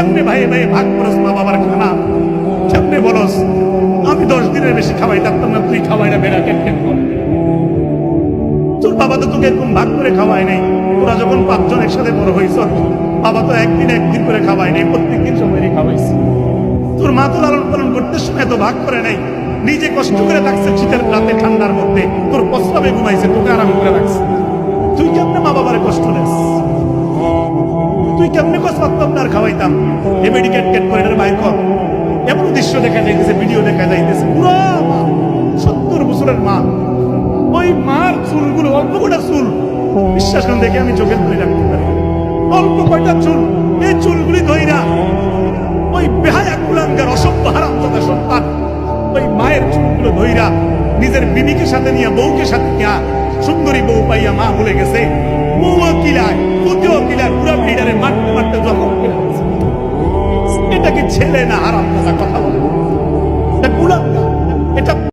কেমনে ভাই ভাই ভাগ করস মা বাবার খানা, কেমনে বলস আমি 10 দিনের বেশি খাওয়াই থাকতাম না, তুই খাওয়াই না বেড়া কেন কর। তোর বাবা তো তোকে এরকম ভাগ করে খাওয়ায় নাই, তোরা যখন 5 জন একসাথে বড় হয়েছ, বাবা তো একদিন করে খাওয়ায় নাই, প্রত্যেকদিন সময় খাওয়াইছে। তোর মা তো লালন পালন করতে সময় তো ভাগ করে নাই, নিজে কষ্ট করে থাকছে শীতের রাতে ঠান্ডার মধ্যে, তোর প্রস্তাবে ঘুমাইছে, তোকে আরাম করে রাখছে। তুই কেমনে মা বাবার কষ্ট নেস? তুই কেমনে কষ্ট পারতাম না খাওয়াইতাম? এ মেডিকেট কেট করে বাইক এমন দৃশ্য দেখা যাইতেছে, ভিডিও দেখা যাইতেছে, পুরো 70 বছরের মা, ওই মার চুলগুলো অল্প কটা চুল, বিশ্বাস করে দেখে আমি চোখের ধরে রাখতে পারি, অল্প কয়টা চুল, এই চুলগুলি ধইরা ওই বেহায়া কুলাঙ্গার অসভ্য হারামজাদা সন্তান ওই মায়ের চুলগুলো ধইরা নিজের বিবিকে সাথে নিয়ে বউকে সাথে নিয়ে সুন্দরী বউ পাইয়া মা ভুলে গেছে, বউও কিলায় পুতেও কিলায়, পুরা ভিড়ারে মারতে মারতে জখম করে। এটা কি ছেলে না হারামজাদা? কথা বলে কুলাঙ্গার।